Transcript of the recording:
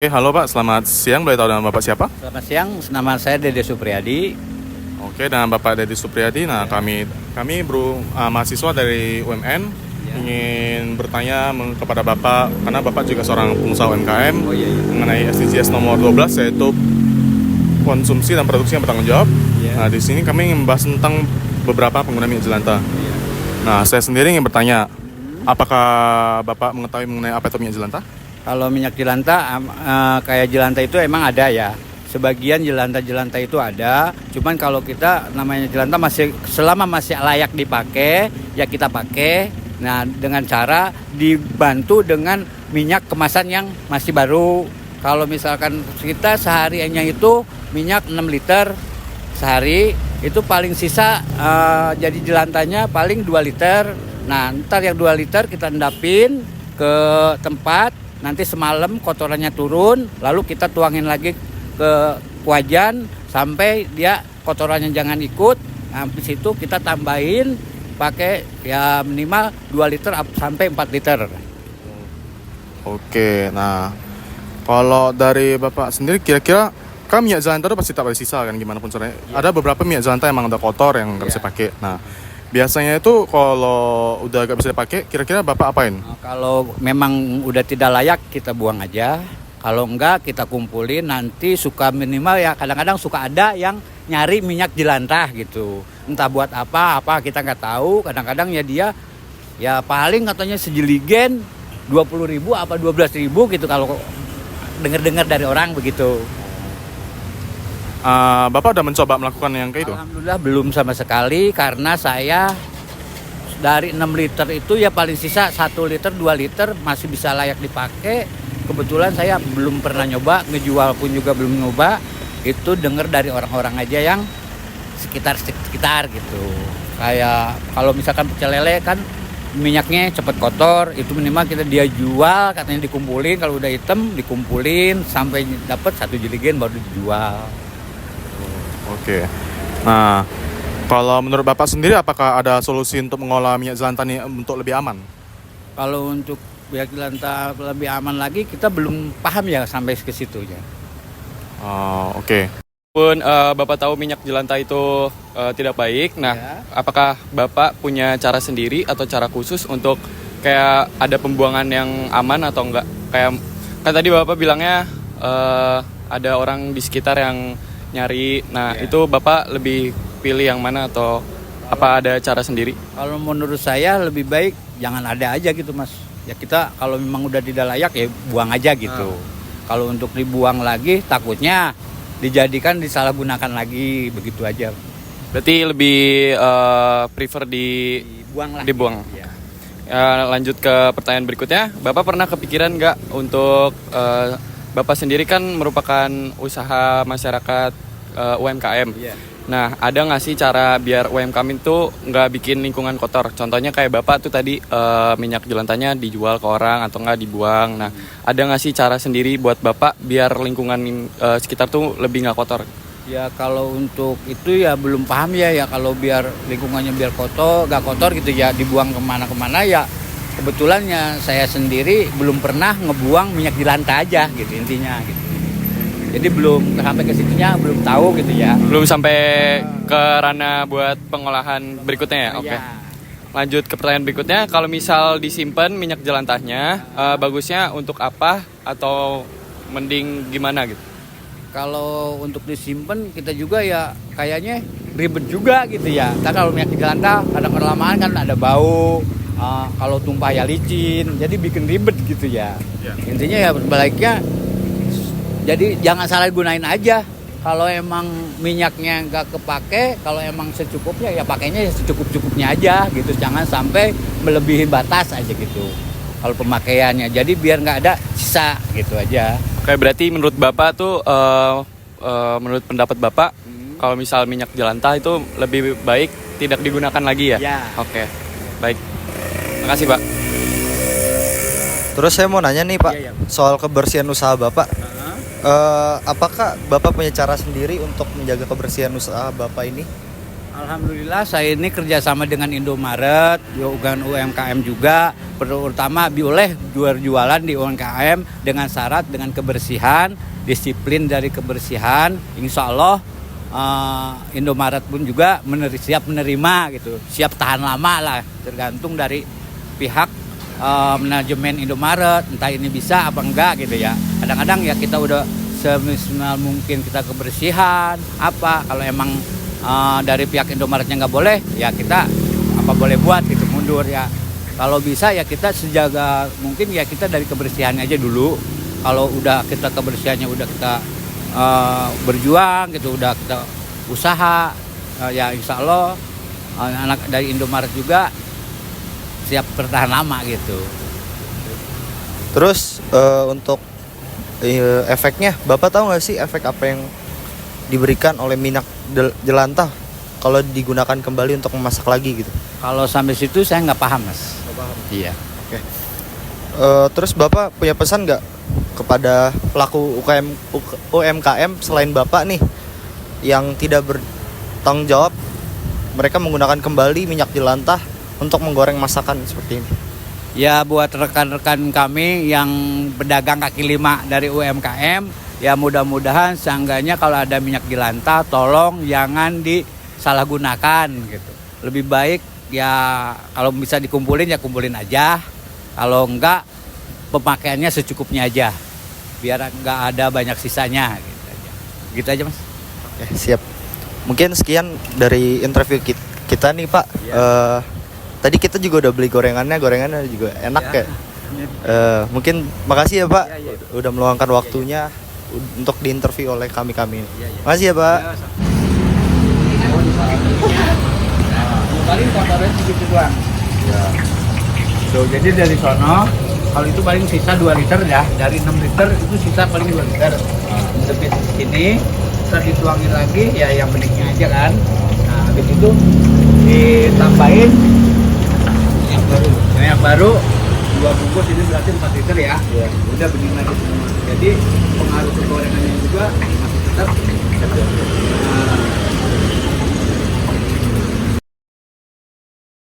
Halo Pak, selamat siang. Boleh tahu nama Bapak siapa? Selamat siang, nama saya Dede Supriyadi. Oke, dengan Bapak Dedi Supriyadi. Nah, kami mahasiswa dari UMN ingin bertanya kepada Bapak, karena Bapak juga seorang pengusaha UMKM, Oh iya. mengenai SDGs nomor 12, yaitu konsumsi dan produksi yang bertanggung jawab. Iya. Nah, di sini kami ingin membahas tentang beberapa pengguna minyak jelantah. Iya. Nah, saya sendiri ingin bertanya, apakah Bapak mengetahui mengenai apa itu minyak jelantah? Kalau minyak jelantah, kayak jelantah itu emang ada ya. Sebagian jelantah-jelantah itu ada. Cuman kalau kita namanya jelantah selama masih layak dipakai, ya kita pakai. Nah, dengan cara dibantu dengan minyak kemasan yang masih baru. Kalau misalkan kita sehariannya itu minyak 6 liter sehari, itu paling sisa jadi jelantahnya paling 2 liter. Nah, ntar yang 2 liter kita endapin ke tempat, nanti semalam kotorannya turun, lalu kita tuangin lagi ke wajan sampai dia kotorannya jangan ikut. Nah, habis itu kita tambahin pakai ya minimal 2 liter sampai 4 liter. Oke, nah kalau dari Bapak sendiri kira-kira kan minyak jelantah itu pasti tak bersisa kan gimana pun caranya. Iya. Ada beberapa minyak jelantah emang udah kotor yang nggak bisa pakai. Nah, biasanya itu kalau udah nggak bisa dipakai, kira-kira Bapak apain? Nah, kalau memang udah tidak layak kita buang aja. Kalau enggak kita kumpulin, nanti suka minimal ya kadang-kadang suka ada yang nyari minyak jelantah gitu. Entah buat apa kita nggak tahu. Kadang-kadang ya dia ya paling katanya sejeligen 20.000 apa 12.000 gitu kalau dengar-dengar dari orang begitu. Bapak udah mencoba melakukan yang kayak itu? Alhamdulillah belum sama sekali, karena saya dari 6 liter itu ya paling sisa 1 liter 2 liter masih bisa layak dipakai. Kebetulan saya belum pernah nyoba, ngejual pun juga belum nyoba. Itu dengar dari orang-orang aja yang sekitar gitu. Kayak kalau misalkan pecel lele kan minyaknya cepet kotor, itu minimal dia jual katanya dikumpulin, kalau udah hitam dikumpulin sampai dapat 1 jerigen baru dijual. Oke. Nah, kalau menurut Bapak sendiri apakah ada solusi untuk mengolah minyak jelantah ini untuk lebih aman? Kalau untuk minyak jelantah lebih aman lagi, kita belum paham ya sampai ke situnya. Oke. Pun Bapak tahu minyak jelantah itu tidak baik. Nah, Ya. apakah Bapak punya cara sendiri atau cara khusus untuk kayak ada pembuangan yang aman atau enggak? Kayak kan tadi Bapak bilangnya ada orang di sekitar yang nyari. Nah, Ya. itu Bapak lebih pilih yang mana atau apa ada cara sendiri? Kalau menurut saya lebih baik jangan ada aja gitu, Mas. Ya kita kalau memang udah tidak layak ya buang aja gitu. Kalau untuk dibuang lagi takutnya dijadikan disalahgunakan lagi, begitu aja. Berarti lebih prefer Dibuang lah. dibuang. Ya. Lanjut ke pertanyaan berikutnya, Bapak pernah kepikiran nggak untuk Bapak sendiri kan merupakan usaha masyarakat UMKM. Iya. Nah, ada nggak sih cara biar UMKM itu nggak bikin lingkungan kotor? Contohnya kayak Bapak tuh tadi minyak jelantahnya dijual ke orang atau nggak dibuang. Nah, ada nggak sih cara sendiri buat Bapak biar lingkungan sekitar tuh lebih nggak kotor? Ya kalau untuk itu ya belum paham ya kalau biar lingkungannya biar gak kotor gitu ya dibuang kemana-kemana ya. Kebetulan ya saya sendiri belum pernah ngebuang minyak jelantah aja gitu intinya gitu. Jadi belum sampai ke situnya, belum tahu gitu ya. Belum sampai ke ranah buat pengolahan berikutnya ya? Oke. Ya. Lanjut ke pertanyaan berikutnya, kalau misal disimpan minyak jelantahnya, bagusnya untuk apa atau mending gimana gitu? Kalau untuk disimpan kita juga ya kayaknya ribet juga gitu ya. Kita kalau minyak jelantah kadang kelamaan kan ada bau, kalau tumpah ya licin, jadi bikin ribet gitu ya. Intinya ya baiknya jadi jangan salah gunain aja. Kalau emang minyaknya nggak kepake, kalau emang secukupnya ya pakainya ya secukup-cukupnya aja gitu. Jangan sampai melebihi batas aja gitu. Kalau pemakaiannya, jadi biar nggak ada sisa gitu aja. Oke, berarti menurut Bapak tuh, menurut pendapat Bapak, kalau misal minyak jelantah itu lebih baik tidak digunakan lagi ya? Ya. Oke, baik. Makasih Pak. Terus saya mau nanya nih Pak, Iya, iya. soal kebersihan usaha Bapak. Apakah Bapak punya cara sendiri untuk menjaga kebersihan usaha Bapak ini? Alhamdulillah saya ini kerjasama dengan Indomaret, dengan UMKM juga, terutama oleh jualan di UMKM dengan syarat dengan kebersihan, disiplin dari kebersihan. Insya Allah Indomaret pun juga siap menerima gitu, siap tahan lama lah, tergantung dari pihak manajemen Indomaret, entah ini bisa apa enggak gitu ya. Kadang-kadang ya kita udah seminimal mungkin kita kebersihan apa, kalau emang dari pihak Indomaretnya nggak boleh, ya kita apa boleh buat gitu, mundur ya. Kalau bisa ya kita sejaga mungkin ya kita dari kebersihannya aja dulu. Kalau udah kita kebersihannya udah kita berjuang gitu, udah kita usaha, ya insya Allah anak dari Indomaret juga siap bertahan lama gitu. Terus untuk efeknya, Bapak tahu nggak sih efek apa yang diberikan oleh minyak jelantah kalau digunakan kembali untuk memasak lagi gitu? Kalau sampai situ saya nggak paham, Mas. Iya. Oke. Terus Bapak punya pesan nggak kepada pelaku UMKM selain Bapak nih yang tidak bertanggung jawab, mereka menggunakan kembali minyak jelantah untuk menggoreng masakan seperti ini? Ya buat rekan-rekan kami yang pedagang kaki lima dari UMKM, ya mudah-mudahan seenggaknya kalau ada minyak jelantah tolong jangan disalahgunakan gitu. Lebih baik ya kalau bisa dikumpulin ya kumpulin aja. Kalau enggak pemakaiannya secukupnya aja. Biar enggak ada banyak sisanya gitu aja. Gitu aja, Mas. Oke, siap. Mungkin sekian dari interview kita nih, Pak. Tadi kita juga udah beli gorengannya juga enak ya. Mungkin makasih ya Pak, udah meluangkan waktunya untuk diinterview oleh kami ini. Makasih ya Pak. Paling kotornya segitu doang. Tuh, jadi dari sono kalau itu paling sisa 2 liter ya, dari 6 liter itu sisa paling 2 liter. Lebih sini terus dituangin lagi ya yang beningnya aja kan. Nah habis itu ditambahin yang baru 2 bungkus, ini berarti 4 liter ya. Udah bening lagi semua. Jadi pengaruh ke gorengannya